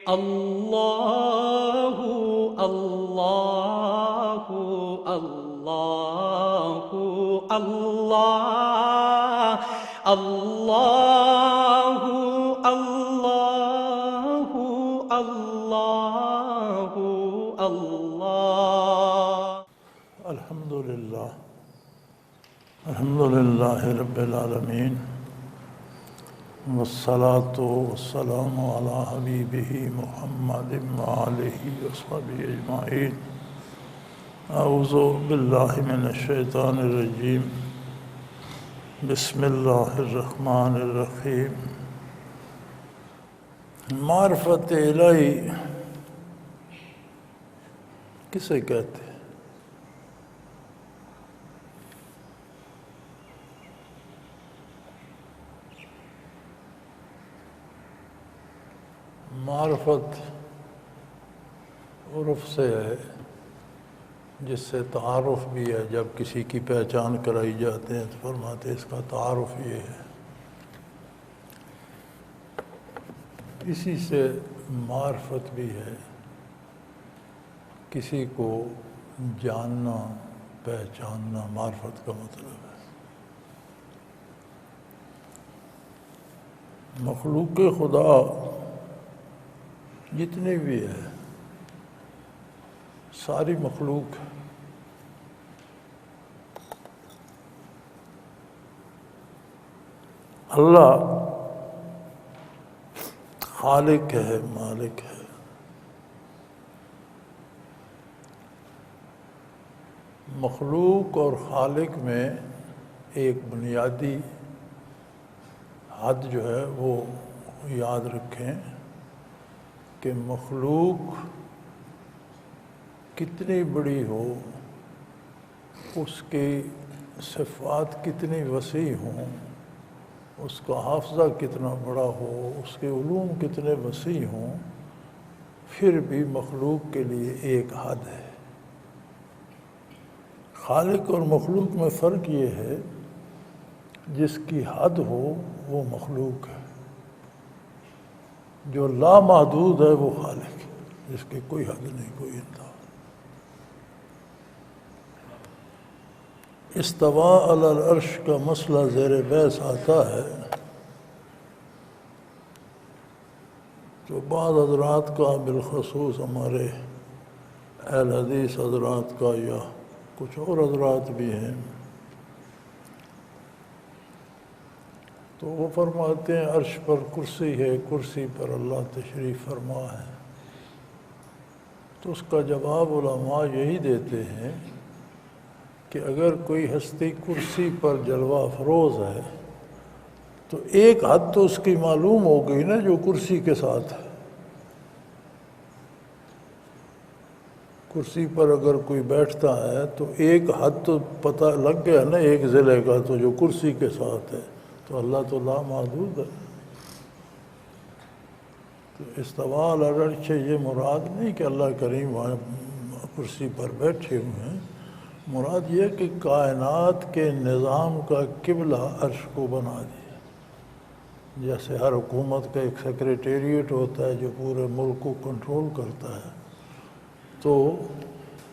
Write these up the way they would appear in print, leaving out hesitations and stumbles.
اللہ اللہ اللہ اللہ اللہ اللہ اللہ اللہ الحمدللہ رب العالمین والصلاة والسلام علی حبیبہ محمد وآلہ وصحبہ اجمعین اعوذ باللہ من الشیطان الرجیم بسم اللہ الرحمن الرحیم معرفت الہی کسے کہتے ہیں؟ معرفت عرف سے ہے، جس سے تعارف بھی ہے۔ جب کسی کی پہچان کرائی جاتے ہیں تو فرماتے ہیں اس کا تعارف یہ ہے۔ اسی سے معرفت بھی ہے، کسی کو جاننا، پہچاننا معرفت کا مطلب ہے۔ مخلوق خدا جتنی بھی ہے، ساری مخلوق اللہ خالق ہے، مالک ہے۔ مخلوق اور خالق میں ایک بنیادی حد جو ہے وہ یاد رکھیں کہ مخلوق کتنی بڑی ہو، اس کی صفات کتنی وسیع ہوں، اس کا حافظہ کتنا بڑا ہو، اس کے علوم کتنے وسیع ہوں، پھر بھی مخلوق کے لیے ایک حد ہے۔ خالق اور مخلوق میں فرق یہ ہے، جس کی حد ہو وہ مخلوق ہے، جو لامحدود ہے وہ خالق ہے، جس کی کوئی حد نہیں، کوئی انتہا۔ استوا علی العرش کا مسئلہ زیر بحث آتا ہے تو بعض حضرات کا، بالخصوص ہمارے اہل حدیث حضرات کا، یا کچھ اور حضرات بھی ہیں، تو وہ فرماتے ہیں عرش پر کرسی ہے، کرسی پر اللہ تشریف فرما ہے۔ تو اس کا جواب علماء یہی دیتے ہیں کہ اگر کوئی ہستی کرسی پر جلوہ افروز ہے تو ایک حد تو اس کی معلوم ہو گئی نا، جو کرسی کے ساتھ ہے۔ کرسی پر اگر کوئی بیٹھتا ہے تو ایک حد تو پتہ لگ گیا نا ایک ضلع کا، تو جو کرسی کے ساتھ ہے، تو اللہ تو لامحدود ہے۔ تو استوا علی العرش سے یہ مراد نہیں کہ اللہ کریم وہاں کرسی پر بیٹھے ہوئے ہیں، مراد یہ کہ کائنات کے نظام کا قبلہ عرش کو بنا دیا۔ جیسے ہر حکومت کا ایک سیکریٹریٹ ہوتا ہے جو پورے ملک کو کنٹرول کرتا ہے، تو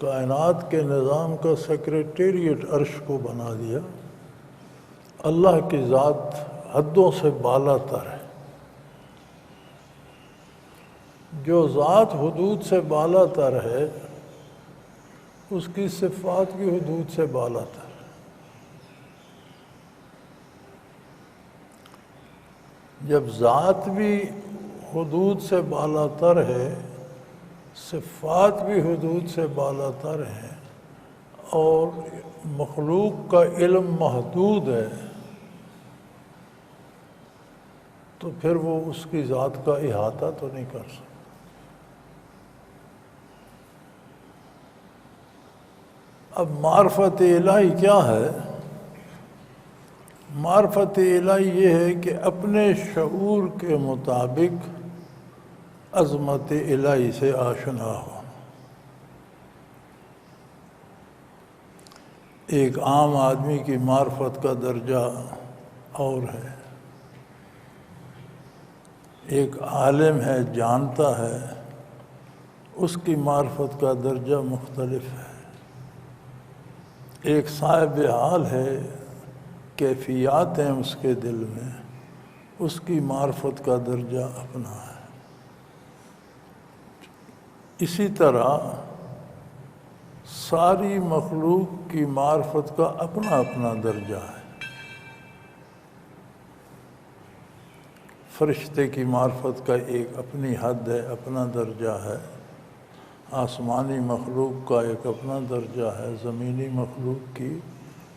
کائنات کے نظام کا سیکریٹریٹ عرش کو بنا دیا۔ اللہ کی ذات حدوں سے بالا تر ہے۔ جو ذات حدود سے بالا تر ہے، اس کی صفات بھی حدود سے بالا تر ہے۔ جب ذات بھی حدود سے بالا تر ہے، صفات بھی حدود سے بالا تر ہے، اور مخلوق کا علم محدود ہے، تو پھر وہ اس کی ذات کا احاطہ تو نہیں کر سکتا۔ اب معرفت الہی کیا ہے؟ معرفت الہی یہ ہے کہ اپنے شعور کے مطابق عظمت الہی سے آشنا ہو۔ ایک عام آدمی کی معرفت کا درجہ اور ہے، ایک عالم ہے، جانتا ہے، اس کی معرفت کا درجہ مختلف ہے۔ ایک صاحب حال ہے، کیفیات ہیں اس کے دل میں، اس کی معرفت کا درجہ اپنا ہے۔ اسی طرح ساری مخلوق کی معرفت کا اپنا اپنا درجہ ہے۔ فرشتے کی معرفت کا ایک اپنی حد ہے، اپنا درجہ ہے۔ آسمانی مخلوق کا ایک اپنا درجہ ہے، زمینی مخلوق کی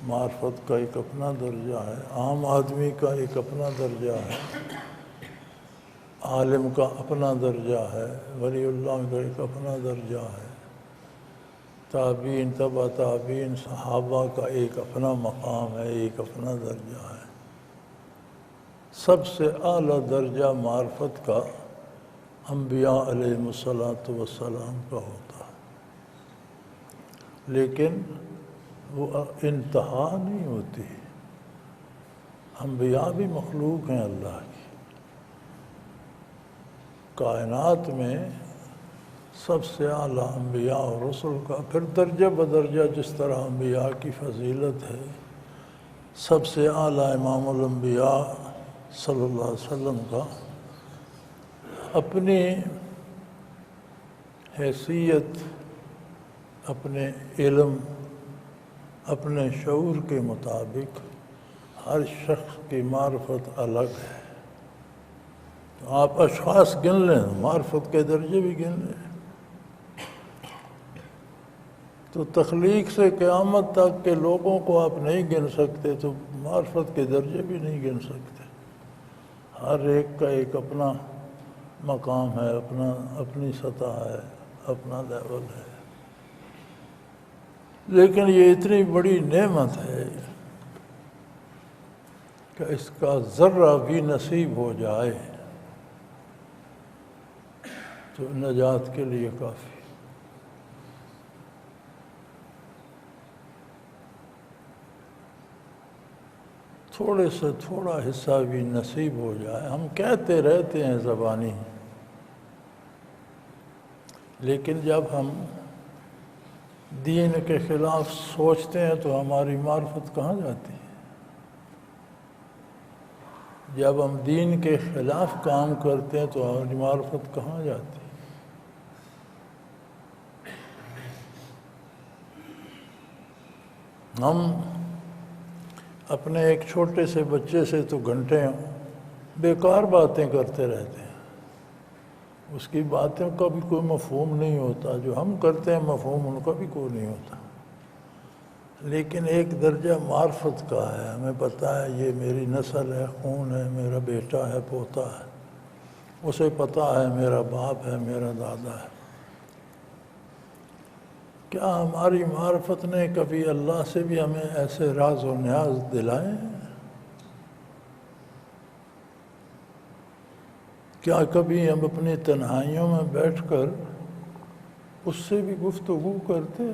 معرفت کا ایک اپنا درجہ ہے، عام آدمی کا ایک اپنا درجہ ہے، عالم کا اپنا درجہ ہے، ولی اللہ کا ایک اپنا درجہ ہے، تابعین، تبع تابعین، صحابہ کا ایک اپنا مقام ہے، ایک اپنا درجہ ہے۔ سب سے اعلیٰ درجہ معرفت کا انبیاء علیہم الصلاۃ والسلام کا ہوتا ہے، لیکن وہ انتہا نہیں ہوتی۔ انبیاء بھی مخلوق ہیں اللہ کی۔ کائنات میں سب سے اعلیٰ انبیاء اور رسل کا، پھر درجہ بدرجہ جس طرح انبیاء کی فضیلت ہے، سب سے اعلیٰ امام الانبیاء صلی اللہ علیہ وسلم کا اپنی حیثیت، اپنے علم، اپنے شعور کے مطابق ہر شخص کی معرفت الگ ہے۔ تو آپ اشخاص گن لیں، معرفت کے درجے بھی گن لیں، تو تخلیق سے قیامت تک کے لوگوں کو آپ نہیں گن سکتے، تو معرفت کے درجے بھی نہیں گن سکتے۔ ہر ایک کا ایک اپنا مقام ہے، اپنی سطح ہے، اپنا لیول ہے۔ لیکن یہ اتنی بڑی نعمت ہے کہ اس کا ذرہ بھی نصیب ہو جائے تو نجات کے لیے کافی۔ تھوڑے سے تھوڑا حصہ بھی نصیب ہو جائے۔ ہم کہتے رہتے ہیں زبانی، لیکن جب ہم دین کے خلاف سوچتے ہیں تو ہماری معرفت کہاں جاتی ہے؟ جب ہم دین کے خلاف کام کرتے ہیں تو ہماری معرفت کہاں جاتی ہے؟ ہم اپنے ایک چھوٹے سے بچے سے تو گھنٹے بیکار باتیں کرتے رہتے ہیں، اس کی باتوں کا بھی کوئی مفہوم نہیں ہوتا، جو ہم کرتے ہیں مفہوم ان کا بھی کوئی نہیں ہوتا۔ لیکن ایک درجہ معرفت کا ہے، ہمیں پتہ ہے یہ میری نسل ہے، خون ہے، میرا بیٹا ہے، پوتا ہے، اسے پتہ ہے میرا باپ ہے، میرا دادا ہے۔ کیا ہماری معرفت نے کبھی اللہ سے بھی ہمیں ایسے راز و نیاز دلائے ہیں؟ کیا کبھی ہم اپنی تنہائیوں میں بیٹھ کر اس سے بھی گفتگو کرتے؟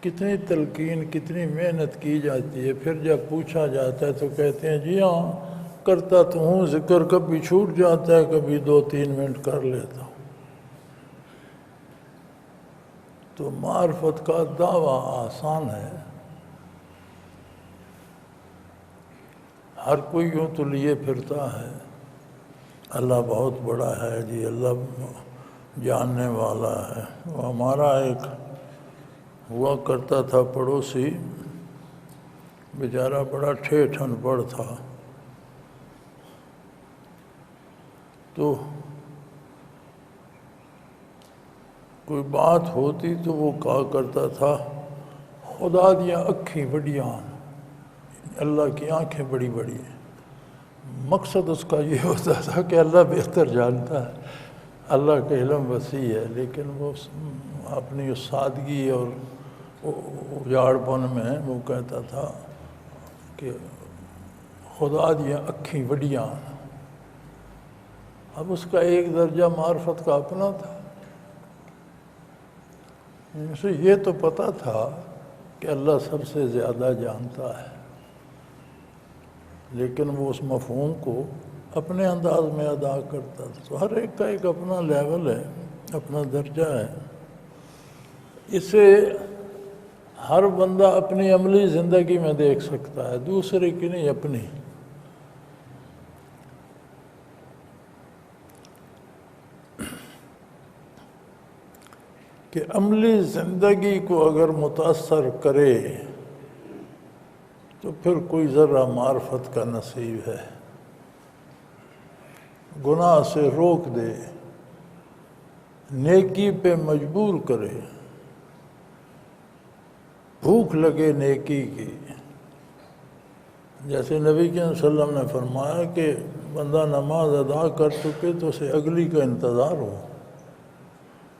کتنی تلقین، کتنی محنت کی جاتی ہے، پھر جب پوچھا جاتا ہے تو کہتے ہیں جی ہاں کرتا تو ہوں، ذکر کبھی چھوٹ جاتا ہے، کبھی 2-3 منٹ کر لیتا ہوں۔ تو معرفت کا دعویٰ آسان ہے، ہر کوئی یوں تو لیے پھرتا ہے اللہ بہت بڑا ہے جی، اللہ جاننے والا ہے۔ وہ ہمارا ایک ہوا کرتا تھا پڑوسی، بیچارہ بڑا ٹھیٹھ ان پڑھ تھا، تو کوئی بات ہوتی تو وہ کہا کرتا تھا خدا دیا اکھی بڑیاں، اللہ کی آنکھیں بڑی بڑی ہیں۔ مقصد اس کا یہ ہوتا تھا کہ اللہ بہتر جانتا ہے، اللہ کا علم وسیع ہے، لیکن وہ اپنی اس سادگی اور اجاڑ پن میں وہ کہتا تھا کہ خدا دیا اکھی بڑیاں۔ اب اس کا ایک درجہ معرفت کا اپنا تھا، اسے یہ تو پتہ تھا کہ اللہ سب سے زیادہ جانتا ہے، لیکن وہ اس مفہوم کو اپنے انداز میں ادا کرتا تھا۔ تو ہر ایک کا ایک اپنا لیول ہے، اپنا درجہ ہے، اسے ہر بندہ اپنی عملی زندگی میں دیکھ سکتا ہے، دوسرے کی نہیں، اپنی۔ کہ عملی زندگی کو اگر متاثر کرے تو پھر کوئی ذرہ معرفت کا نصیب ہے، گناہ سے روک دے، نیکی پہ مجبور کرے، بھوک لگے نیکی کی۔ جیسے نبی صلی اللہ علیہ وسلم نے فرمایا کہ بندہ نماز ادا کر چکے تو اسے اگلی کا انتظار ہو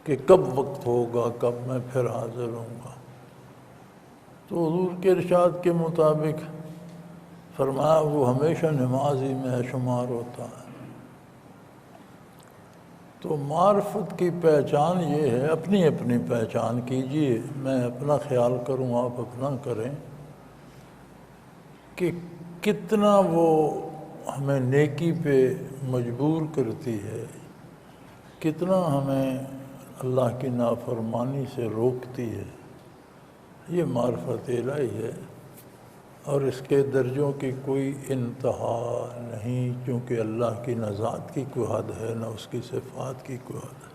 کہ کب وقت ہوگا، کب میں پھر حاضر ہوں گا۔ تو حضور کے ارشاد کے مطابق فرمایا وہ ہمیشہ نمازی میں شمار ہوتا ہے۔ تو معرفت کی پہچان یہ ہے، اپنی اپنی پہچان کیجئے، میں اپنا خیال کروں، آپ اپنا کریں، کہ کتنا وہ ہمیں نیکی پہ مجبور کرتی ہے، کتنا ہمیں اللہ کی نافرمانی سے روکتی ہے۔ یہ معرفت الہی ہے، اور اس کے درجوں کی کوئی انتہا نہیں، کیونکہ اللہ کی نہ ذات کی کوئی حد ہے، نہ اس کی صفات کی کوئی حد ہے۔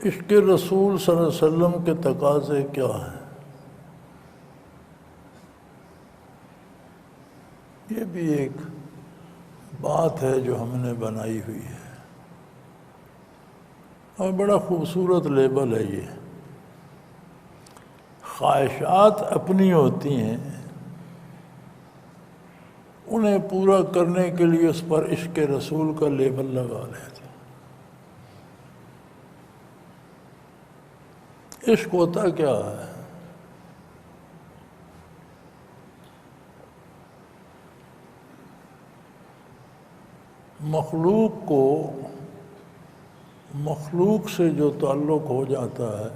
عشق رسول صلی اللہ علیہ وسلم کے تقاضے کیا ہیں؟ یہ بھی ایک بات ہے جو ہم نے بنائی ہوئی ہے، اور بڑا خوبصورت لیبل ہے یہ۔ خواہشات اپنی ہوتی ہیں، انہیں پورا کرنے کے لیے اس پر عشق رسول کا لیبل لگا لیتے ہیں۔ عشق ہوتا کیا ہے؟ مخلوق سے جو تعلق ہو جاتا ہے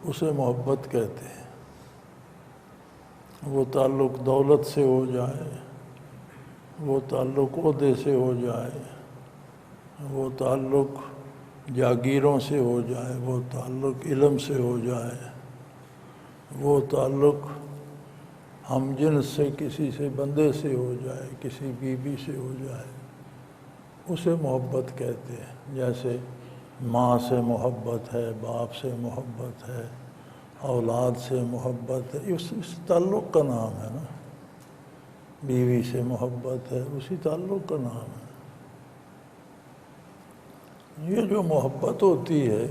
اسے محبت کہتے ہیں۔ وہ تعلق دولت سے ہو جائے، وہ تعلق عہدے سے ہو جائے، وہ تعلق جاگیروں سے ہو جائے، وہ تعلق علم سے ہو جائے، وہ تعلق ہم جنس سے کسی سے بندے سے ہو جائے، کسی بیوی سے ہو جائے، اسے محبت کہتے ہیں۔ جیسے ماں سے محبت ہے، باپ سے محبت ہے، اولاد سے محبت ہے، اس تعلق کا نام ہے نا۔ بیوی سے محبت ہے، اسی تعلق کا نام ہے۔ یہ جو محبت ہوتی ہے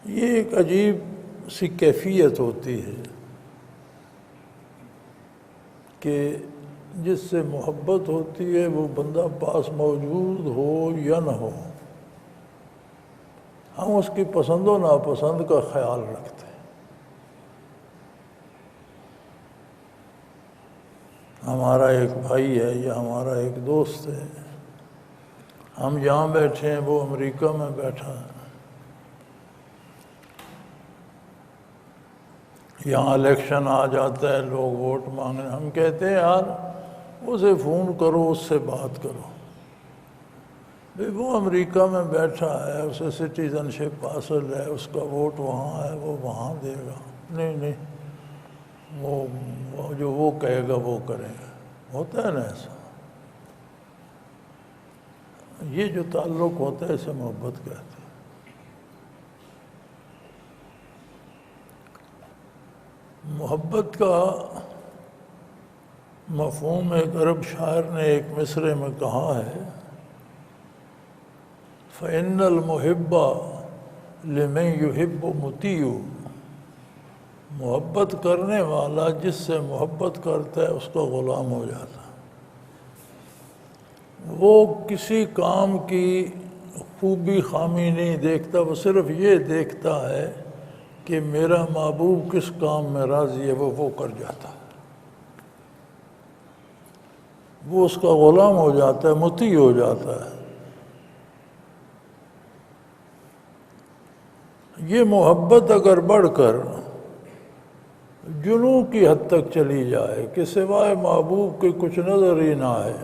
یہ ایک عجیب سی کیفیت ہوتی ہے کہ جس سے محبت ہوتی ہے وہ بندہ پاس موجود ہو یا نہ ہو، ہم اس کی پسند و ناپسند کا خیال رکھتے ہیں۔ ہمارا ایک بھائی ہے یا ہمارا ایک دوست ہے، ہم یہاں بیٹھے ہیں، وہ امریکہ میں بیٹھا ہے، یہاں الیکشن آ جاتا ہے، لوگ ووٹ مانگنے، ہم کہتے ہیں یار اسے فون کرو، اس سے بات کرو۔ بھئی وہ امریکہ میں بیٹھا ہے، اسے سٹیزن شپ حاصل ہے، اس کا ووٹ وہاں ہے، وہ وہاں دے گا۔ نہیں، وہ جو وہ کہے گا وہ کرے گا، ہوتا ہے نا ایسا۔ یہ جو تعلق ہوتا ہے اسے محبت کہتے ہیں۔ محبت کا مفہوم ایک عرب شاعر نے ایک مصرعے میں کہا ہے، فَإِنَّ الْمُحِبَّ لِمَنْ يُحِبُّ مُطِيعُ۔ محبت کرنے والا جس سے محبت کرتا ہے اس کا غلام ہو جاتا ہے۔ وہ کسی کام کی خوبی خامی نہیں دیکھتا، وہ صرف یہ دیکھتا ہے کہ میرا محبوب کس کام میں راضی ہے، وہ کر جاتا ہے، وہ اس کا غلام ہو جاتا ہے، مطیع ہو جاتا ہے۔ یہ محبت اگر بڑھ کر جنوں کی حد تک چلی جائے کہ سوائے محبوب کے کچھ نظر ہی نہ آئے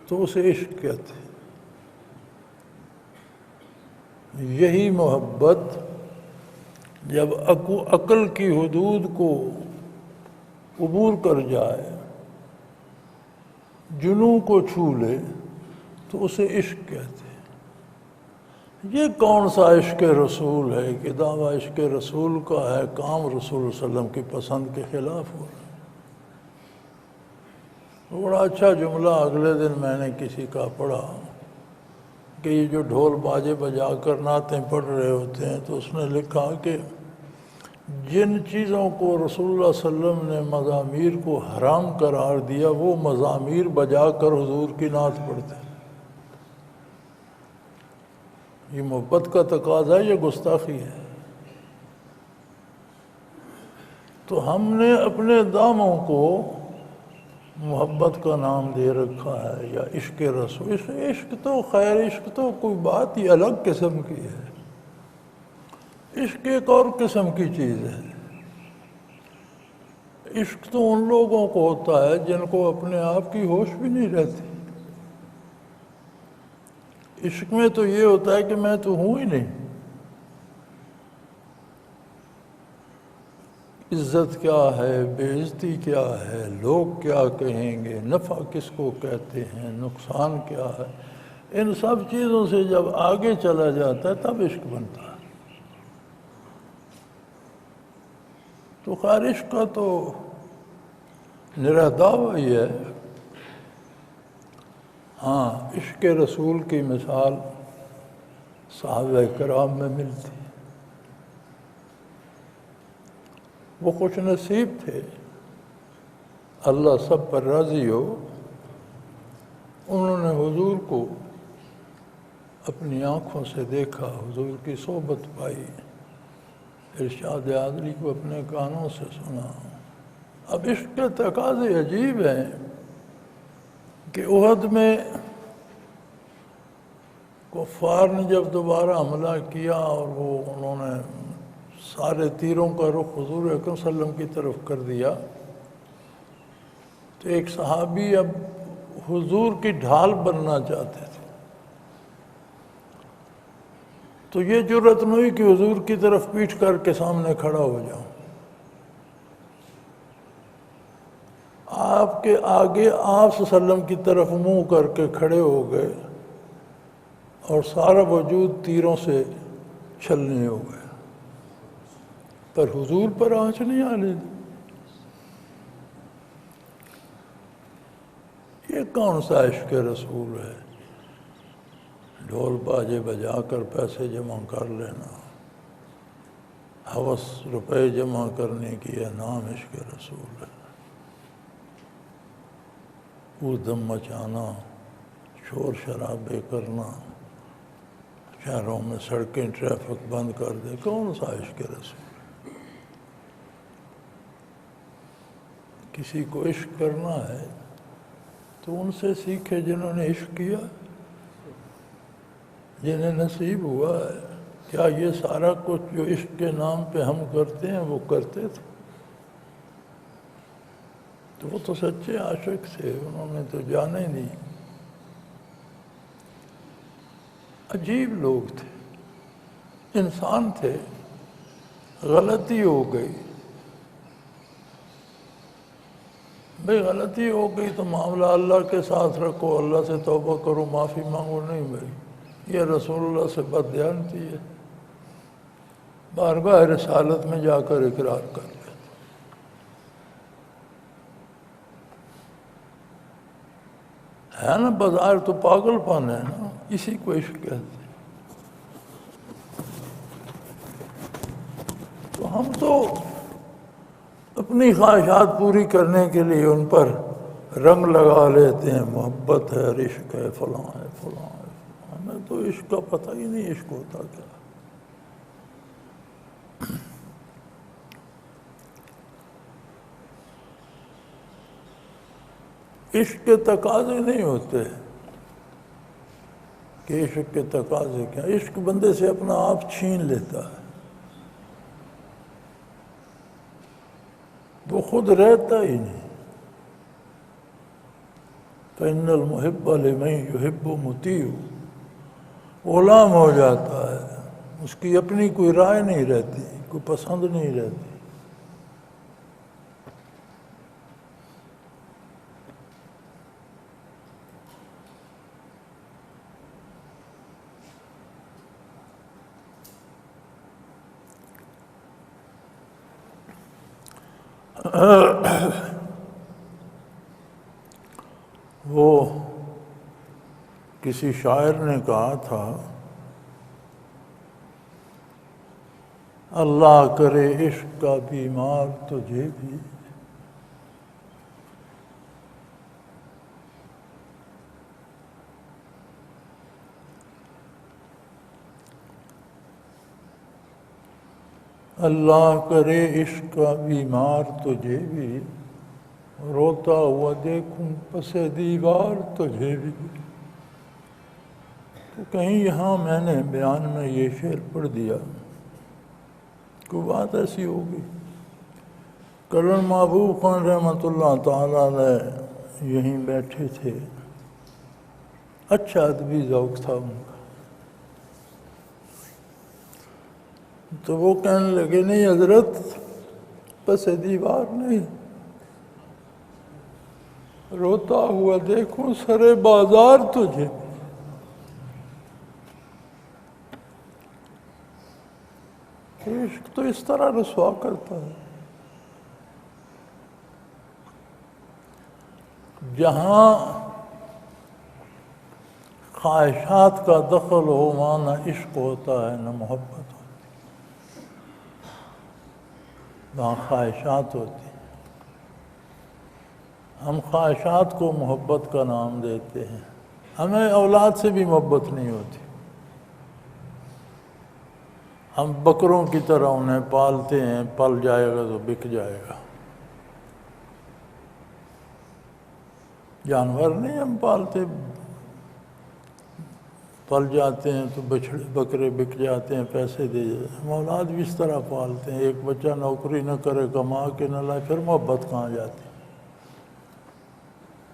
تو اسے عشق کہتے ہیں۔ یہی محبت جب عقل کی حدود کو عبور کر جائے، جنوں کو چھو لے، تو اسے عشق کہتے ہیں۔ یہ کون سا عشق رسول ہے کہ دعویٰ عشق رسول کا ہے، کام رسول صلی اللہ علیہ وسلم کی پسند کے خلاف ہو رہا ہے۔ بڑا اچھا جملہ اگلے دن میں نے کسی کا پڑھا کہ یہ جو ڈھول باجے بجا کر نعتیں پڑھ رہے ہوتے ہیں، تو اس نے لکھا کہ جن چیزوں کو رسول اللہ صلی اللہ علیہ وسلم نے مزامیر کو حرام قرار دیا، وہ مزامیر بجا کر حضور کی نعت پڑھتے ہیں۔ یہ محبت کا تقاضا ہے، یہ گستاخی ہے؟ تو ہم نے اپنے داموں کو محبت کا نام دے رکھا ہے، یا عشق رسول۔ عشق تو خیر، عشق تو کوئی بات ہی الگ قسم کی ہے۔ عشق ایک اور قسم کی چیز ہے۔ عشق تو ان لوگوں کو ہوتا ہے جن کو اپنے آپ کی ہوش بھی نہیں رہتی۔ عشق میں تو یہ ہوتا ہے کہ میں تو ہوں ہی نہیں۔ عزت کیا ہے، بے عزتی کیا ہے، لوگ کیا کہیں گے، نفع کس کو کہتے ہیں، نقصان کیا ہے، ان سب چیزوں سے جب آگے چلا جاتا ہے تب عشق بنتا ہے۔ تو خیر عشق کا تو نرا دعویٰ ہی ہے۔ ہاں، عشق رسول کی مثال صحابہ کرام میں ملتی۔ وہ خوش نصیب تھے، اللہ سب پر راضی ہو، انہوں نے حضور کو اپنی آنکھوں سے دیکھا، حضور کی صحبت پائی، ارشاد عادلی کو اپنے کانوں سے سنا۔ اب عشق کے تقاضے عجیب ہیں کہ احد میں کفار نے جب دوبارہ حملہ کیا اور انہوں نے سارے تیروں کا رخ حضور اکرم صلی اللہ علیہ وسلم کی طرف کر دیا، تو ایک صحابی اب حضور کی ڈھال بننا چاہتے تھے۔ تو یہ جرأت نہیں کہ حضور کی طرف پیٹھ کر کے سامنے کھڑا ہو جاؤں۔ آپ کے آگے آپ صلی اللہ علیہ وسلم کی طرف منہ کر کے کھڑے ہو گئے اور سارا وجود تیروں سے چھلنے ہو گئے، پر حضور پر آنچ نہیں آنے دی۔ یہ کون سا عشق رسول ہے؟ ڈھول باجے بجا کر پیسے جمع کر لینا، ہوس روپے جمع کرنے کی یہ نام عشق رسول ہے؟ دم مچانا، شور شرابے کرنا، شہروں میں سڑکیں ٹریفک بند کر دے، کون سا عشق رسول؟ کسی کو عشق کرنا ہے تو ان سے سیکھے جنہوں نے عشق کیا، جنہیں نصیب ہوا ہے۔ کیا یہ سارا کچھ جو عشق کے نام پہ ہم کرتے ہیں وہ کرتے تھے؟ تو وہ تو سچے عاشق تھے، انہوں نے تو جانا ہی نہیں۔ عجیب لوگ تھے، انسان تھے، غلطی ہو گئی، بھئی غلطی ہو گئی تو معاملہ اللہ کے ساتھ رکھو، اللہ سے توبہ کرو، معافی مانگو، نہیں بھائی یہ رسول اللہ سے بددیانتی ہے، بارگاہ رسالت میں جا کر اقرار کر لے۔ ہے نا، بظاہر تو پاگل پن ہے نا، اسی کو عشق کہتے ہیں۔ تو ہم تو اپنی خواہشات پوری کرنے کے لیے ان پر رنگ لگا لیتے ہیں، محبت ہے، عشق ہے، فلاں ہے، فلاں ہے۔ ہمیں تو عشق کا پتہ ہی نہیں عشق ہوتا کیا۔ عشق کے تقاضے نہیں ہوتے، کہ عشق کے تقاضے کیا. عشق بندے سے اپنا آپ چھین لیتا ہے، وہ خود رہتا ہی نہیں. فَإِنَّ الْمُحِبَّ لِمَن يُحِبُّ مُطِيعٌ، غلام ہو جاتا ہے، اس کی اپنی کوئی رائے نہیں رہتی، کوئی پسند نہیں رہتی. وہ کسی شاعر نے کہا تھا، اللہ کرے عشق کا بیمار تجھے بھی، اللہ کرے عشق کا بیمار تجھے بھی، روتا ہوا دیکھوں پس دیوار تجھے بھی. تو کہیں یہاں میں نے بیان میں یہ شعر پڑھ دیا، کوئی بات ایسی ہوگی. کرن محبوب خان رحمۃ اللہ تعالیٰ علیہ یہیں بیٹھے تھے، اچھا ادبی ذوق تھا ان کا. تو وہ کہنے لگے، نہیں حضرت، پس دیوار نہیں، روتا ہوا دیکھوں سرے بازار تجھے. عشق تو اس طرح رسوا کرتا ہے. جہاں خواہشات کا دخل ہو وہاں نہ عشق ہوتا ہے نہ محبت ہوتی. وہاں خواہشات ہوتی ہیں. ہم خواہشات کو محبت کا نام دیتے ہیں. ہمیں اولاد سے بھی محبت نہیں ہوتی. ہم بکروں کی طرح انہیں پالتے ہیں، پل جائے گا تو بک جائے گا. جانور نہیں ہم پالتے، پل جاتے ہیں تو بکرے بک جاتے ہیں، پیسے دے جاتے ہیں. ہم اولاد بھی اس طرح پالتے ہیں. ایک بچہ نوکری نہ کرے، کما کے نہ لائے، پھر محبت کہاں جاتی؟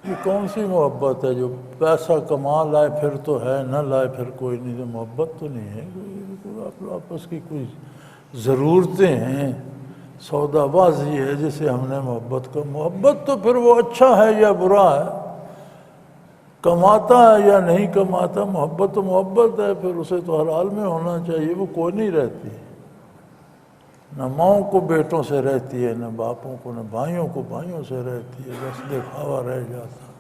یہ کون سی محبت ہے جو پیسہ کما لائے پھر تو ہے، نہ لائے پھر کوئی نہیں؟ تو محبت تو نہیں ہے. آپس کی کوئی ضرورتیں ہیں، سودا بازی ہے جسے ہم نے محبت کا. محبت تو پھر وہ اچھا ہے یا برا ہے، کماتا ہے یا نہیں کماتا، محبت تو محبت ہے. پھر اسے تو ہر حال میں ہونا چاہیے. وہ کوئی نہیں رہتی، نہ ماؤں کو بیٹوں سے رہتی ہے، نہ باپوں کو، نہ بھائیوں کو بھائیوں سے رہتی ہے. بس دکھاوا رہ جاتا.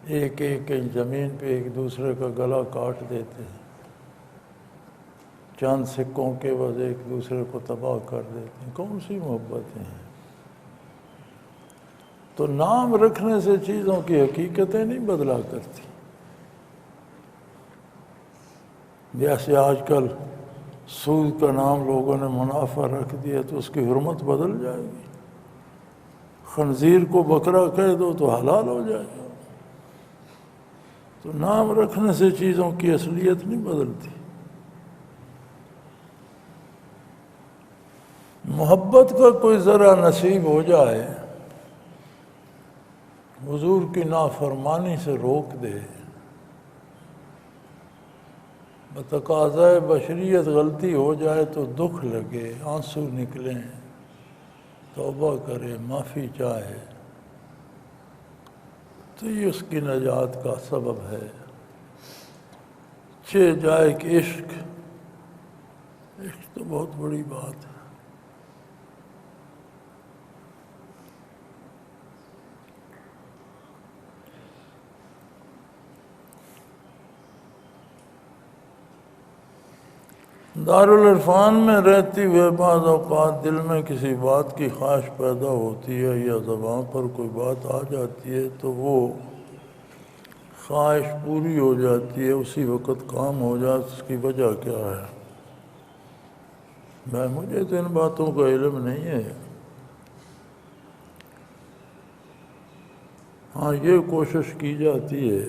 ایک ایک انچ زمین پہ ایک دوسرے کا گلا کاٹ دیتے ہیں، چند سکوں کے بعد ایک دوسرے کو تباہ کر دیتے ہیں. کون سی محبتیں ہیں؟ تو نام رکھنے سے چیزوں کی حقیقتیں نہیں بدلا کرتی. جیسے آج کل سود کا نام لوگوں نے منافع رکھ دیا تو اس کی حرمت بدل جائے گی. خنزیر کو بکرا کہہ دو تو حلال ہو جائے گا. تو نام رکھنے سے چیزوں کی اصلیت نہیں بدلتی. محبت کا کوئی ذرا نصیب ہو جائے، حضور کی نافرمانی سے روک دے، بتقاضۂ بشریت غلطی ہو جائے تو دکھ لگے، آنسو نکلیں، توبہ کرے، معافی چاہے، تو یہ اس کی نجات کا سبب ہے. چہ جائے کہ عشق تو بہت بڑی بات ہے. دارالعرفان میں رہتے ہوئے بعض اوقات دل میں کسی بات کی خواہش پیدا ہوتی ہے یا زبان پر کوئی بات آ جاتی ہے تو وہ خواہش پوری ہو جاتی ہے، اسی وقت کام ہو جاتا. اس کی وجہ کیا ہے؟ مجھے تو ان باتوں کا علم نہیں ہے. ہاں یہ کوشش کی جاتی ہے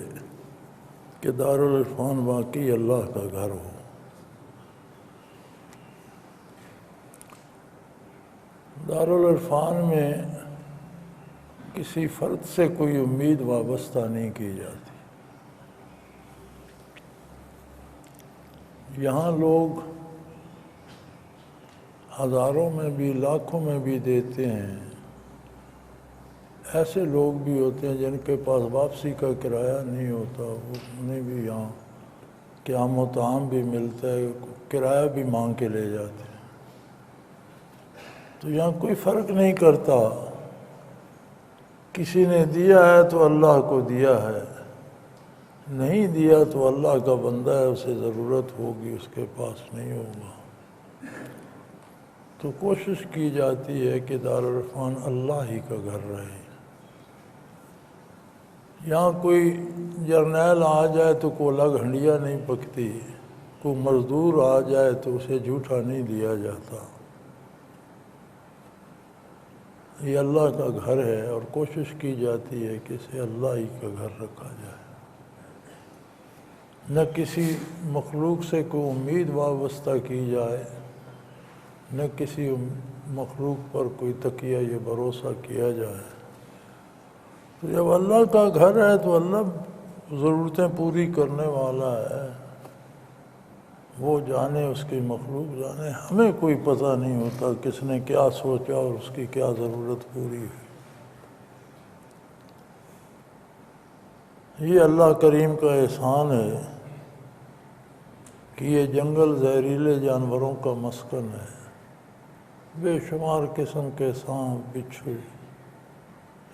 کہ دارالعرفان واقعی اللہ کا گھر ہو۔ دارالعرفان میں کسی فرد سے کوئی امید وابستہ نہیں کی جاتی۔ یہاں لوگ ہزاروں میں بھی لاکھوں میں بھی دیتے ہیں۔ ایسے لوگ بھی ہوتے ہیں جن کے پاس واپسی کا کرایہ نہیں ہوتا، انہیں بھی یہاں قیام و طعام بھی ملتا ہے، کرایہ بھی مانگ کے لے جاتے ہیں۔ تو یہاں کوئی فرق نہیں کرتا، کسی نے دیا ہے تو اللہ کو دیا ہے، نہیں دیا تو اللہ کا بندہ ہے، اسے ضرورت ہوگی، اس کے پاس نہیں ہوگا۔ تو کوشش کی جاتی ہے کہ دارالعرفان اللہ ہی کا گھر رہے۔ یہاں کوئی جرنیل آ جائے تو کولا گھنڈیا نہیں پکتی، کوئی مزدور آ جائے تو اسے جھوٹا نہیں دیا جاتا۔ یہ اللہ کا گھر ہے اور کوشش کی جاتی ہے کہ اسے اللہ ہی کا گھر رکھا جائے۔ نہ کسی مخلوق سے کوئی امید وابستہ کی جائے، نہ کسی مخلوق پر کوئی تکیہ یہ بھروسہ کیا جائے۔ تو جب اللہ کا گھر ہے تو اللہ ضرورتیں پوری کرنے والا ہے، وہ جانے، اس کی مخلوق جانے، ہمیں کوئی پتہ نہیں ہوتا کس نے کیا سوچا اور اس کی کیا ضرورت پوری ہوئی۔ یہ اللہ کریم کا احسان ہے کہ یہ جنگل زہریلے جانوروں کا مسکن ہے، بے شمار قسم کے سانپ بچھو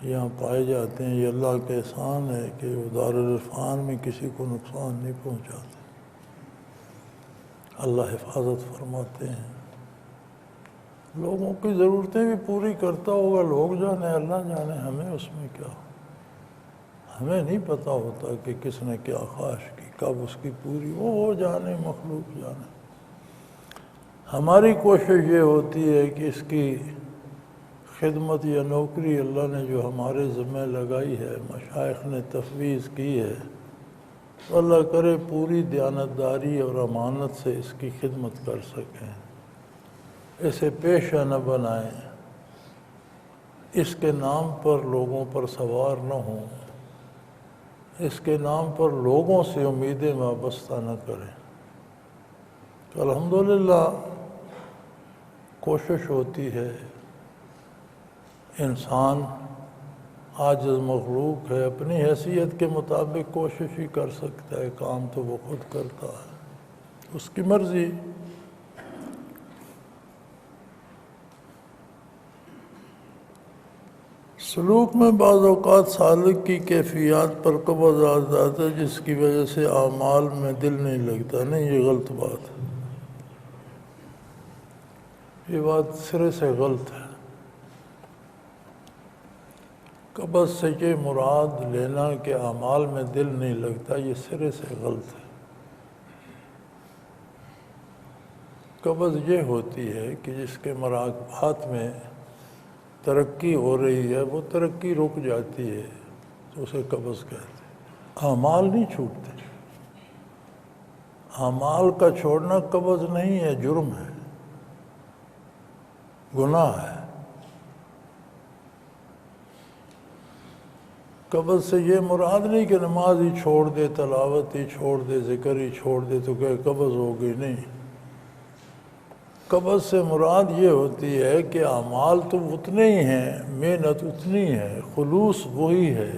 یہاں پائے جاتے ہیں۔ یہ اللہ کا احسان ہے کہ وہ دارالعرفان میں کسی کو نقصان نہیں پہنچاتے، اللہ حفاظت فرماتے ہیں۔ لوگوں کی ضرورتیں بھی پوری کرتا ہوگا، لوگ جانے، اللہ جانے، ہمیں اس میں کیا، ہمیں نہیں پتہ ہوتا کہ کس نے کیا خواہش کی، کب اس کی پوری، وہ جانے، مخلوق جانے۔ ہماری کوشش یہ ہوتی ہے کہ اس کی خدمت یا نوکری اللہ نے جو ہمارے ذمہ لگائی ہے، مشائخ نے تفویض کی ہے، تو اللہ کرے پوری دیانتداری اور امانت سے اس کی خدمت کر سکیں، اسے پیشہ نہ بنائیں، اس کے نام پر لوگوں پر سوار نہ ہوں، اس کے نام پر لوگوں سے امیدیں وابستہ نہ کریں۔ تو الحمدللہ کوشش ہوتی ہے، انسان عاجز مخلوق ہے، اپنی حیثیت کے مطابق کوشش ہی کر سکتا ہے، کام تو وہ خود کرتا ہے، اس کی مرضی۔ سلوک میں بعض اوقات سالک کی کیفیات پر قبض آ جاتا ہے، جس کی وجہ سے اعمال میں دل نہیں لگتا۔ نہیں، یہ غلط بات ہے، یہ بات سرے سے غلط ہے۔ قبض سے یہ مراد لینا کہ اعمال میں دل نہیں لگتا، یہ سرے سے غلط ہے۔ قبض یہ ہوتی ہے کہ جس کے مراقبات میں ترقی ہو رہی ہے، وہ ترقی رک جاتی ہے تو اسے قبض کہتے ہیں۔ اعمال نہیں چھوٹتے، اعمال کا چھوڑنا قبض نہیں ہے، جرم ہے، گناہ ہے۔ قبض سے یہ مراد نہیں کہ نماز ہی چھوڑ دے، تلاوت ہی چھوڑ دے، ذکر ہی چھوڑ دے تو کہ قبض ہو گئی، نہیں۔ قبض سے مراد یہ ہوتی ہے کہ اعمال تو اتنے ہی ہیں، محنت اتنی ہے، خلوص وہی ہے،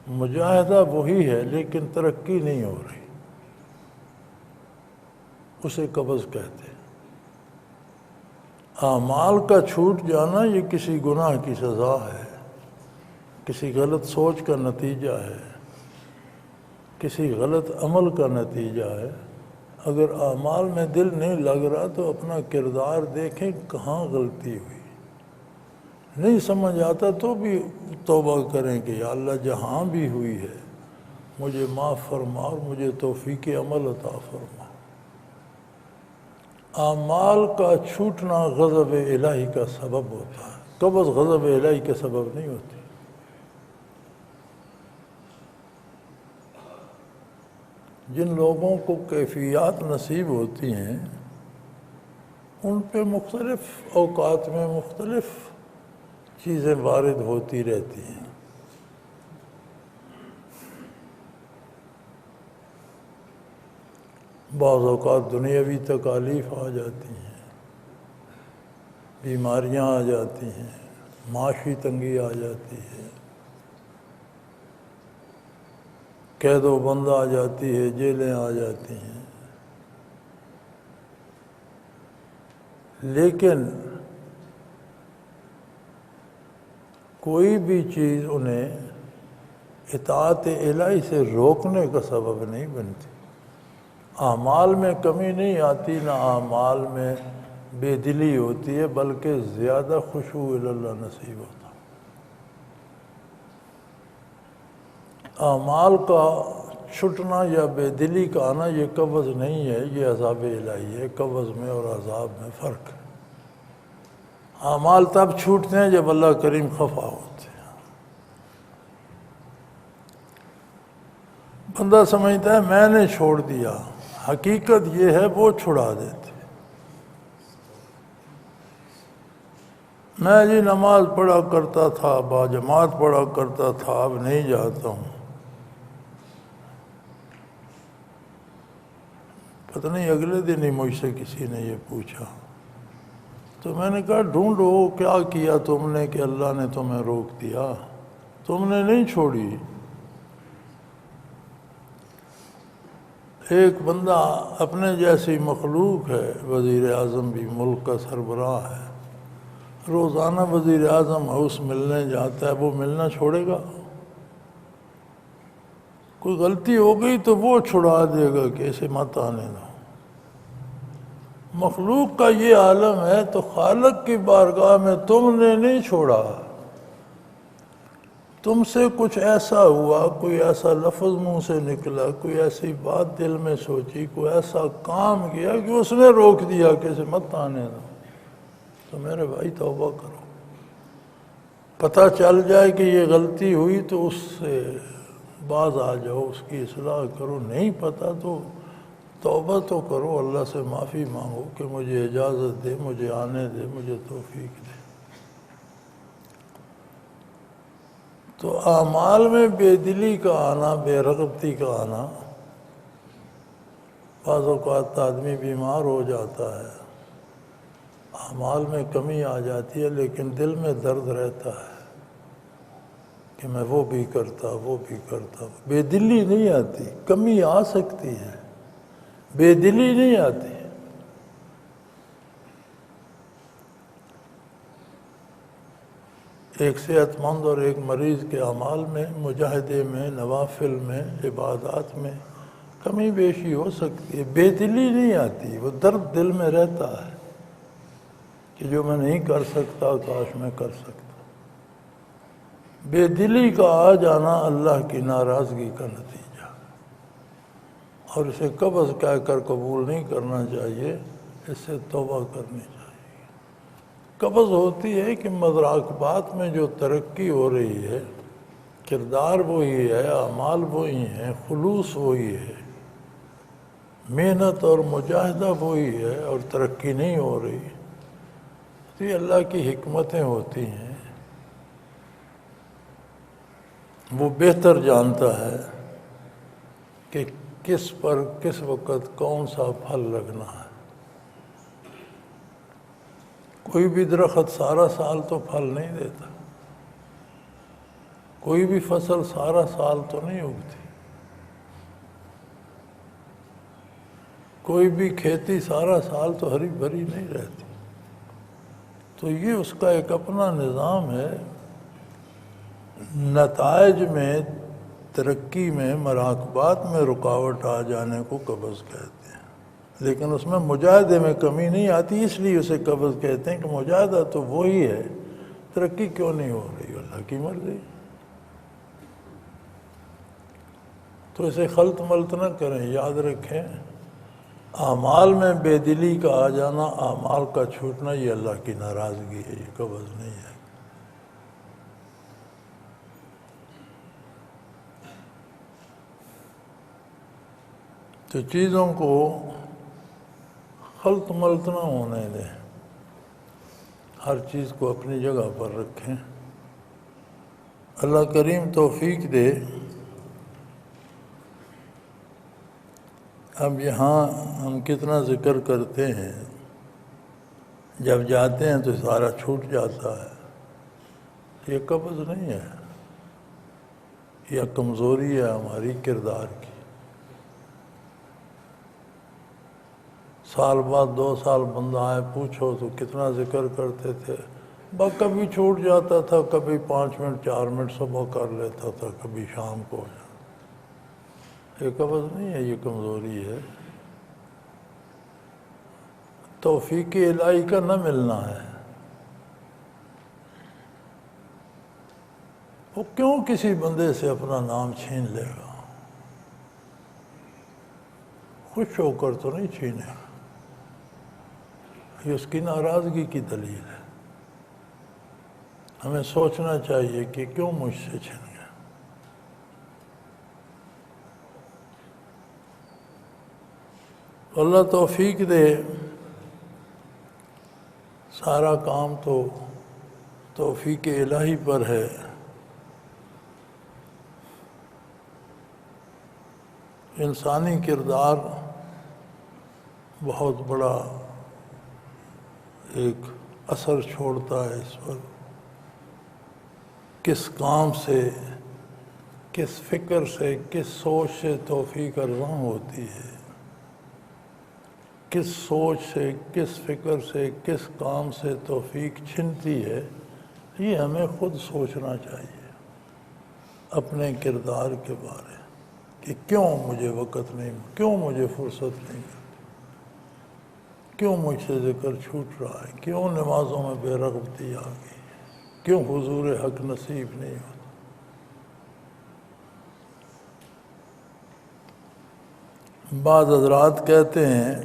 مجاہدہ وہی ہے، لیکن ترقی نہیں ہو رہی، اسے قبض کہتے ہیں۔ اعمال کا چھوٹ جانا یہ کسی گناہ کی سزا ہے، کسی غلط سوچ کا نتیجہ ہے، کسی غلط عمل کا نتیجہ ہے۔ اگر اعمال میں دل نہیں لگ رہا تو اپنا کردار دیکھیں کہاں غلطی ہوئی، نہیں سمجھ آتا تو بھی توبہ کریں کہ یا اللہ جہاں بھی ہوئی ہے مجھے معاف فرما اور مجھے توفیق عمل عطا فرما۔ اعمال کا چھوٹنا غضب الہی کا سبب ہوتا ہے، قبض غضب الہی کے سبب نہیں ہوتی۔ جن لوگوں کو کیفیات نصیب ہوتی ہیں ان پہ مختلف اوقات میں مختلف چیزیں وارد ہوتی رہتی ہیں۔ بعض اوقات دنیاوی تکالیف آ جاتی ہیں، بیماریاں آ جاتی ہیں، معاشی تنگی آ جاتی ہے، قید و بند آ جاتی ہے، جیلیں آ جاتی ہیں، لیکن کوئی بھی چیز انہیں اطاعت الہی سے روکنے کا سبب نہیں بنتی۔ اعمال میں کمی نہیں آتی، نہ اعمال میں بے دلی ہوتی ہے، بلکہ زیادہ خشوع اللہ نصیب ہوتا۔ اعمال کا چھٹنا یا بے دلی کا آنا یہ قبض نہیں ہے، یہ عذاب الہی ہے۔ قبض میں اور عذاب میں فرق ہے۔ اعمال تب چھوٹتے ہیں جب اللہ کریم خفا ہوتے ہیں۔ بندہ سمجھتا ہے میں نے چھوڑ دیا، حقیقت یہ ہے وہ چھڑا دیتے۔ میں جی نماز پڑھا کرتا تھا، باجماعت پڑھا کرتا تھا، اب نہیں جاتا ہوں۔ پتہ نہیں اگلے دن ہی مجھ سے کسی نے یہ پوچھا، تو میں نے کہا ڈھونڈو کیا کیا تم نے کہ اللہ نے تمہیں روک دیا؟ تم نے نہیں چھوڑی۔ ایک بندہ اپنے جیسی مخلوق ہے، وزیر اعظم بھی ملک کا سربراہ ہے، روزانہ وزیر اعظم ہاؤس ملنے جاتا ہے، وہ ملنا چھوڑے گا؟ کوئی غلطی ہو گئی تو وہ چھڑا دے گا کہ اسے مت آنے دو۔ مخلوق کا یہ عالم ہے تو خالق کی بارگاہ میں تم نے نہیں چھوڑا۔ تم سے کچھ ایسا ہوا، کوئی ایسا لفظ منہ سے نکلا، کوئی ایسی بات دل میں سوچی، کوئی ایسا کام کیا کہ اس نے روک دیا کہ اسے مت آنے دو، تو میرے بھائی توبہ کرو۔ پتہ چل جائے کہ یہ غلطی ہوئی تو اس سے باز آ جاؤ، اس کی اصلاح کرو۔ نہیں پتہ تو توبہ تو کرو، اللہ سے معافی مانگو کہ مجھے اجازت دے، مجھے آنے دے، مجھے توفیق دے۔ تو اعمال میں بے دلی کا آنا، بے رغبتی کا آنا، بعض اوقات آدمی بیمار ہو جاتا ہے، اعمال میں کمی آ جاتی ہے، لیکن دل میں درد رہتا ہے کہ میں وہ بھی کرتا، وہ بھی کرتا۔ بے دلی نہیں آتی، کمی آ سکتی ہے، بے دلی نہیں آتی۔ ایک صحت مند اور ایک مریض کے اعمال میں، مجاہدے میں، نوافل میں، عبادات میں کمی بیشی ہو سکتی ہے، بے دلی نہیں آتی۔ وہ درد دل میں رہتا ہے کہ جو میں نہیں کر سکتا کاش میں کر سکتا۔ بے دلی کا آ جانا اللہ کی ناراضگی کا نتیجہ، اور اسے قبض کہہ کر قبول نہیں کرنا چاہیے، اس سے توبہ کرنی چاہیے۔ قبض ہوتی ہے کہ مراقبات میں جو ترقی ہو رہی ہے، کردار وہی ہے، اعمال وہی ہیں، خلوص وہی ہے، محنت اور مجاہدہ وہی ہے، اور ترقی نہیں ہو رہی۔ تو یہ اللہ کی حکمتیں ہوتی ہیں، وہ بہتر جانتا ہے کہ کس پر کس وقت کون سا پھل لگنا ہے۔ کوئی بھی درخت سارا سال تو پھل نہیں دیتا، کوئی بھی فصل سارا سال تو نہیں اگتی، کوئی بھی کھیتی سارا سال تو ہری بھری نہیں رہتی۔ تو یہ اس کا ایک اپنا نظام ہے۔ نتائج میں، ترقی میں، مراقبات میں رکاوٹ آ جانے کو قبض کہتے ہیں، لیکن اس میں مجاہدے میں کمی نہیں آتی، اس لیے اسے قبض کہتے ہیں کہ مجاہدہ تو وہی ہے، ترقی کیوں نہیں ہو رہی؟ اللہ کی مرضی۔ تو اسے خلط ملط نہ کریں، یاد رکھیں اعمال میں بے دلی کا آ جانا، اعمال کا چھوٹنا، یہ اللہ کی ناراضگی ہے، یہ قبض نہیں ہے۔ تو چیزوں کو خلط ملط نہ ہونے دیں، ہر چیز کو اپنی جگہ پر رکھیں۔ اللہ کریم توفیق دے۔ اب یہاں ہم کتنا ذکر کرتے ہیں، جب جاتے ہیں تو سارا چھوٹ جاتا ہے۔ یہ قبض نہیں ہے، یہ کمزوری ہے ہماری کردار کی۔ سال بعد 2 سال بندہ آئے پوچھو تو کتنا ذکر کرتے تھے، کبھی چھوٹ جاتا تھا، کبھی 5 منٹ 4 منٹ صبح کر لیتا تھا، کبھی شام کو۔ یہ قبض نہیں ہے، یہ کمزوری ہے، توفیق الہی کا نہ ملنا ہے۔ وہ کیوں کسی بندے سے اپنا نام چھین لے گا؟ خوش ہو کر تو نہیں چھینے گا، یہ اس کی ناراضگی کی دلیل ہے۔ ہمیں سوچنا چاہیے کہ کیوں مجھ سے چھن گیا۔ اللہ توفیق دے۔ سارا کام تو توفیق الہی پر ہے۔ انسانی کردار بہت بڑا ایک اثر چھوڑتا ہے اس پر۔ کس کام سے، کس فکر سے، کس سوچ سے توفیق عرضاں ہوتی ہے، کس سوچ سے، کس فکر سے، کس کام سے توفیق چھنتی ہے، یہ ہمیں خود سوچنا چاہیے اپنے کردار کے بارے کہ کیوں مجھے وقت نہیں، کیوں مجھے فرصت نہیں ملتی، کیوں مجھ سے ذکر چھوٹ رہا ہے، کیوں نمازوں میں بے رغبتی آ گئی، کیوں حضور حق نصیب نہیں ہوتا۔ بعض حضرات کہتے ہیں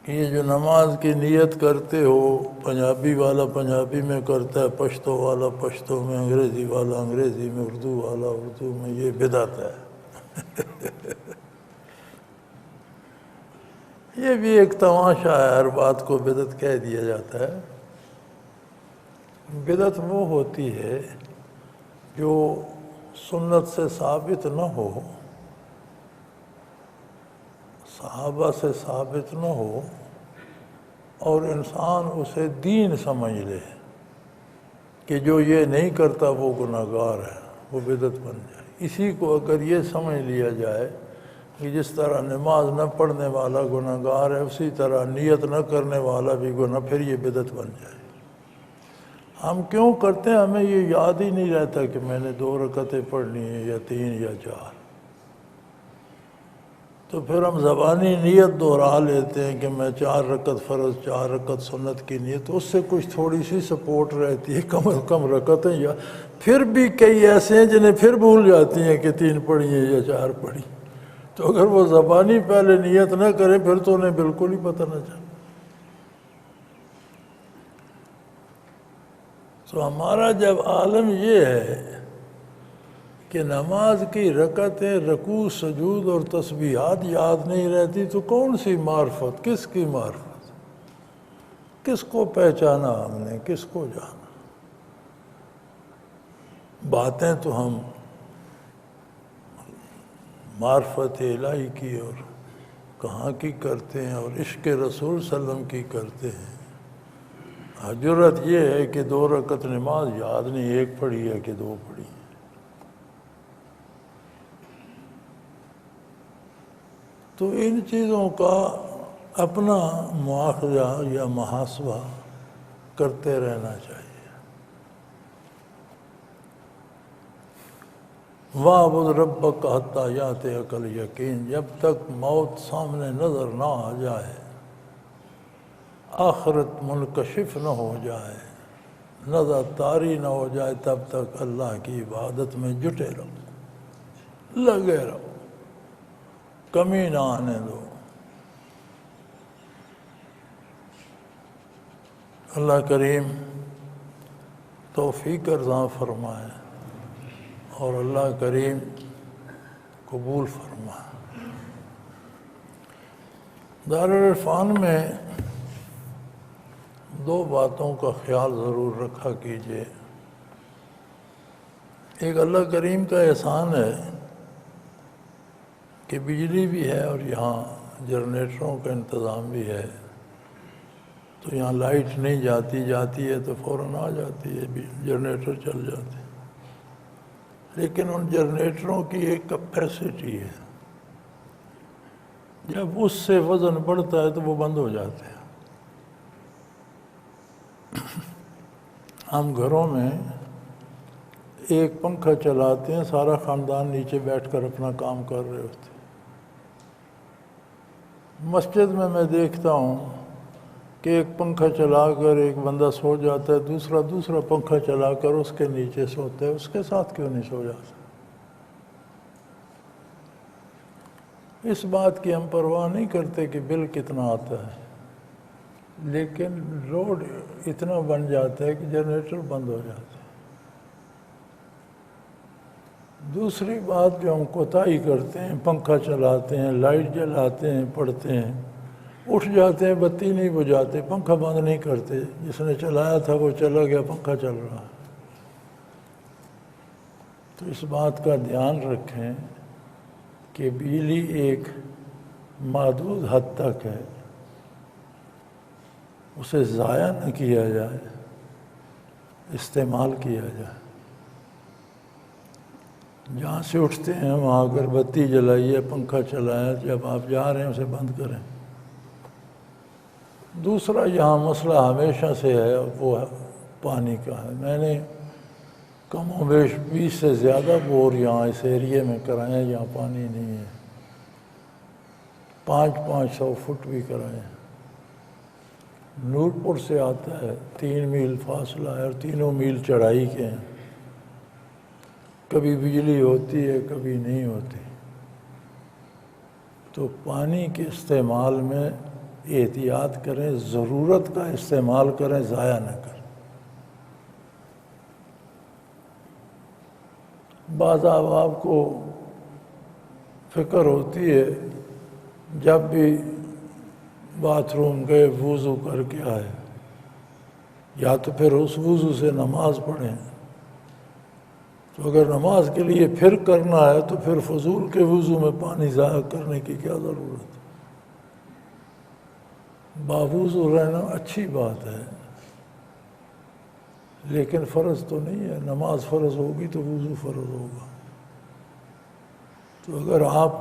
کہ یہ جو نماز کی نیت کرتے ہو، پنجابی والا پنجابی میں کرتا ہے، پشتو والا پشتو میں، انگریزی والا انگریزی میں، اردو والا اردو میں، یہ بدعت ہے۔ یہ بھی ایک تماشا ہے، ہر بات کو بدعت کہہ دیا جاتا ہے۔ بدعت وہ ہوتی ہے جو سنت سے ثابت نہ ہو، صحابہ سے ثابت نہ ہو، اور انسان اسے دین سمجھ لے کہ جو یہ نہیں کرتا وہ گناہ گار ہے، وہ بدعت بن جائے۔ اسی کو اگر یہ سمجھ لیا جائے کہ جس طرح نماز نہ پڑھنے والا گناہ گار ہے، اسی طرح نیت نہ کرنے والا بھی گناہ، پھر یہ بدعت بن جائے۔ ہم کیوں کرتے ہیں؟ ہمیں یہ یاد ہی نہیں رہتا کہ میں نے 2 رکعتیں پڑھنی ہیں یا 3 یا 4، تو پھر ہم زبانی نیت دہرا لیتے ہیں کہ میں 4 رکعت فرض 4 رکعت سنت کی نیت، اس سے کچھ تھوڑی سی سپورٹ رہتی ہے، کم از کم رکعتیں۔ یا پھر بھی کئی ایسے ہیں جنہیں پھر بھول جاتی ہیں کہ 3 پڑھی ہیں یا 4 پڑھی، تو اگر وہ زبانی پہلے نیت نہ کریں پھر تو انہیں بالکل ہی پتہ نہ چلے۔ تو ہمارا جب عالم یہ ہے کہ نماز کی رکعتیں، رکوع، سجود اور تسبیحات یاد نہیں رہتی، تو کون سی معرفت، کس کی معرفت، کس کو پہچانا ہم نے، کس کو جانا؟ باتیں تو ہم معرفت الہی کی اور کہاں کی کرتے ہیں، اور عشق رسول صلی اللہ علیہ وسلم کی کرتے ہیں۔ حجرت یہ ہے کہ 2 رکعت نماز یاد نہیں، 1 پڑھی ہے کہ 2 پڑھی ہے۔ تو ان چیزوں کا اپنا مواخذہ یا محاسبہ کرتے رہنا چاہیے۔ وَاعْبُدْ رَبَّكَ حَتَّىٰ يَأْتِيَكَ الْيَقِينُ، جب تک موت سامنے نظر نہ آ جائے، آخرت منکشف نہ ہو جائے، نظر طاری نہ ہو جائے، تب تک اللہ کی عبادت میں جٹے رہو، لگے رہو، کمی نہ آنے دو۔ اللہ کریم توفیق عرضاں فرمائے اور اللہ کریم قبول فرمائے۔ دارالعرفان میں دو باتوں کا خیال ضرور رکھا کیجیے۔ ایک اللہ کریم کا احسان ہے کہ بجلی بھی ہے اور یہاں جنریٹروں کا انتظام بھی ہے، تو یہاں لائٹ نہیں جاتی ہے تو فوراً آ جاتی ہے، جنریٹر چل جاتے ہیں۔ لیکن ان جنریٹروں کی ایک کیپیسٹی ہے، جب اس سے وزن بڑھتا ہے تو وہ بند ہو جاتے ہیں۔ ہم گھروں میں ایک پنکھا چلاتے ہیں، سارا خاندان نیچے بیٹھ کر اپنا کام کر رہے ہوتے ہیں۔ مسجد میں دیکھتا ہوں کہ ایک پنکھا چلا کر ایک بندہ سو جاتا ہے، دوسرا پنکھا چلا کر اس کے نیچے سوتا ہے۔ اس کے ساتھ کیوں نہیں سو جاتا؟ اس بات کی ہم پرواہ نہیں کرتے کہ بل کتنا آتا ہے، لیکن لوڈ اتنا بن جاتا ہے کہ جنریٹر بند ہو جاتا ہے۔ دوسری بات جو ہم کوتاہی کرتے ہیں، پنکھا چلاتے ہیں، لائٹ جلاتے ہیں، پڑھتے ہیں، اٹھ جاتے ہیں، بتی نہیں بجھاتے، پنکھا بند نہیں کرتے، جس نے چلایا تھا وہ چلا گیا، پنکھا چل رہا ہے۔ تو اس بات کا دھیان رکھیں کہ بجلی ایک محدود حد تک ہے، اسے ضائع نہ کیا جائے، استعمال کیا جائے۔ جہاں سے اٹھتے ہیں وہاں اگر بتی جلائیے، پنکھا چلائیں، جب آپ جا رہے ہیں اسے بند کریں۔ دوسرا یہاں مسئلہ ہمیشہ سے ہے، وہ پانی کا ہے۔ میں نے کم و بیش 20 سے زیادہ بور یہاں اس ایریے میں کرائے ہیں، یہاں پانی نہیں ہے، 500 فٹ بھی کرائے ہیں۔ نور پور سے آتا ہے، 3 میل فاصلہ ہے اور 3 میل چڑھائی کے ہیں۔ کبھی بجلی ہوتی ہے، کبھی نہیں ہوتی۔ تو پانی کے استعمال میں احتیاط کریں، ضرورت کا استعمال کریں، ضائع نہ کریں۔ بعض آپ کو فکر ہوتی ہے جب بھی باتھ روم گئے وضو کر کے آئے، یا تو پھر اس وضو سے نماز پڑھیں۔ تو اگر نماز کے لیے پھر کرنا ہے تو پھر فضول کے وضو میں پانی ضائع کرنے کی کیا ضرورت ہے؟ باوضو رہنا اچھی بات ہے، لیکن فرض تو نہیں ہے۔ نماز فرض ہوگی تو وضو فرض ہوگا۔ تو اگر آپ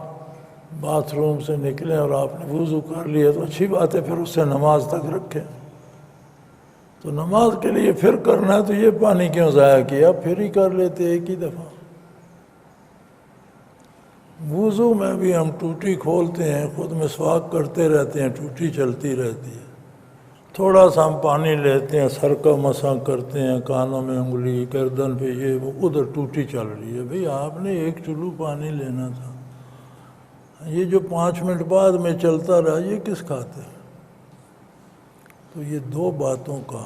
باتھ روم سے نکلیں اور آپ نے وضو کر لیا تو اچھی بات ہے، پھر اس سے نماز تک رکھیں۔ تو نماز کے لیے پھر کرنا ہے تو یہ پانی کیوں ضائع کیا؟ پھر ہی کر لیتے ایک ہی دفعہ۔ وضو میں بھی ہم ٹوٹی کھولتے ہیں، خود مسواک کرتے رہتے ہیں، ٹوٹی چلتی رہتی ہے۔ تھوڑا سا ہم پانی لیتے ہیں، سر کا مسح کرتے ہیں، کانوں میں انگلی، گردن پہ، یہ وہ، ادھر ٹوٹی چل رہی ہے۔ بھئی آپ نے ایک چلو پانی لینا تھا، یہ جو 5 منٹ بعد میں چلتا رہا، یہ کس کھاتے؟ تو یہ دو باتوں کا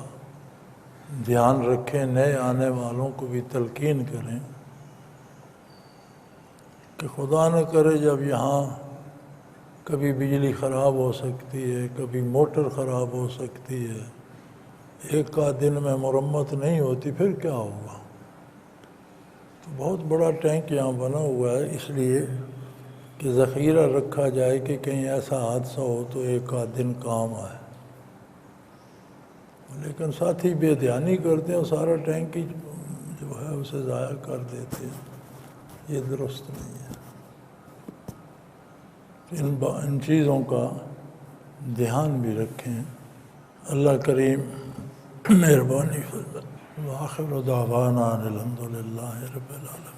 دھیان رکھیں، نئے آنے والوں کو بھی تلقین کریں کہ خدا نہ کرے جب یہاں کبھی بجلی خراب ہو سکتی ہے، کبھی موٹر خراب ہو سکتی ہے، ایک کا دن میں مرمت نہیں ہوتی، پھر کیا ہوگا؟ تو بہت بڑا ٹینک یہاں بنا ہوا ہے، اس لیے کہ ذخیرہ رکھا جائے کہ کہیں ایسا حادثہ ہو تو ایک آدھ دن کام آئے۔ لیکن ساتھی بے دھیانی کرتے ہیں، سارا ٹینک ہی جو ہے اسے ضائع کر دیتے ہیں، یہ درست نہیں ہے۔ ان چیزوں کا دھیان بھی رکھیں۔ اللہ کریم مہربانی فرمائے۔ وآخر دعوانا ان الحمدللہ رب العالمین۔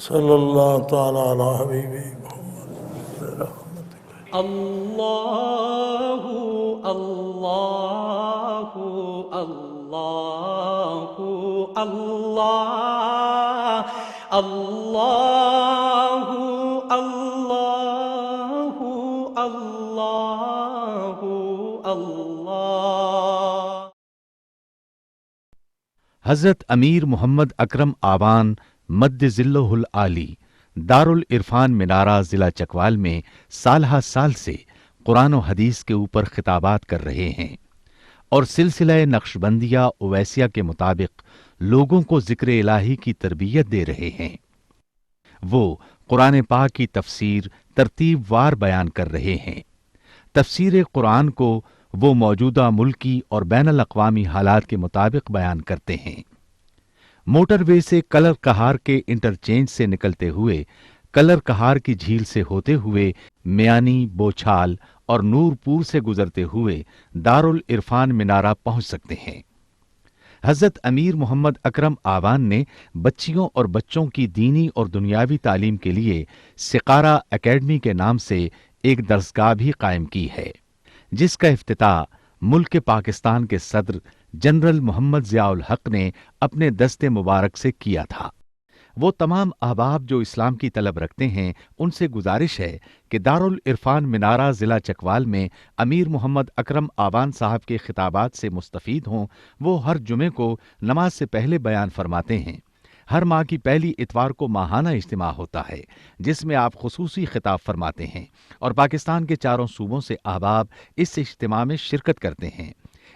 صلی اللہ تعالیٰ علی حبیبہ محمد۔ اللہ اللہ اللہ اللہ اللہ اللہ اللہ اللہ۔ حضرت امیر محمد اکرم آوان مد ذلہ العالی دارالعرفان منارہ ضلع چکوال میں سالہ سال سے قرآن و حدیث کے اوپر خطابات کر رہے ہیں اور سلسلہ نقشبندیہ اویسیہ کے مطابق لوگوں کو ذکر الہی کی تربیت دے رہے ہیں۔ وہ قرآن پاک کی تفسیر ترتیب وار بیان کر رہے ہیں۔ تفسیر قرآن کو وہ موجودہ ملکی اور بین الاقوامی حالات کے مطابق بیان کرتے ہیں۔ موٹر وے سے کلر کہار کے انٹرچینج سے نکلتے ہوئے کلر کہار کی جھیل سے ہوتے ہوئے میانی، بوچھال اور نورپور سے گزرتے ہوئے دارالعرفان منارہ پہنچ سکتے ہیں۔ حضرت امیر محمد اکرم آوان نے بچیوں اور بچوں کی دینی اور دنیاوی تعلیم کے لیے سقارہ اکیڈمی کے نام سے ایک درسگاہ بھی قائم کی ہے، جس کا افتتاح ملک پاکستان کے صدر جنرل محمد ضیاء الحق نے اپنے دست مبارک سے کیا تھا۔ وہ تمام احباب جو اسلام کی طلب رکھتے ہیں ان سے گزارش ہے کہ دارالعرفان منارہ ضلع چکوال میں امیر محمد اکرم آوان صاحب کے خطابات سے مستفید ہوں۔ وہ ہر جمعے کو نماز سے پہلے بیان فرماتے ہیں۔ ہر ماہ کی پہلی اتوار کو ماہانہ اجتماع ہوتا ہے جس میں آپ خصوصی خطاب فرماتے ہیں اور پاکستان کے چاروں صوبوں سے احباب اس اجتماع میں شرکت کرتے ہیں۔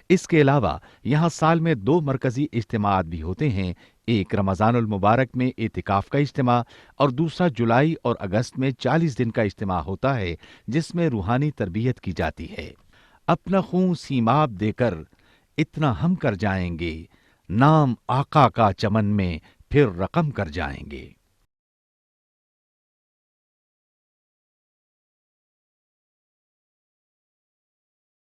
اس کے علاوہ یہاں سال میں 2 مرکزی اجتماعات بھی ہوتے ہیں، ایک رمضان المبارک میں اعتکاف کا اجتماع اور دوسرا جولائی اور اگست میں 40 دن کا اجتماع ہوتا ہے جس میں روحانی تربیت کی جاتی ہے۔ اپنا خون سیماب دے کر اتنا ہم کر جائیں گے، نام آقا کا چمن میں پھر رقم کر جائیں گے۔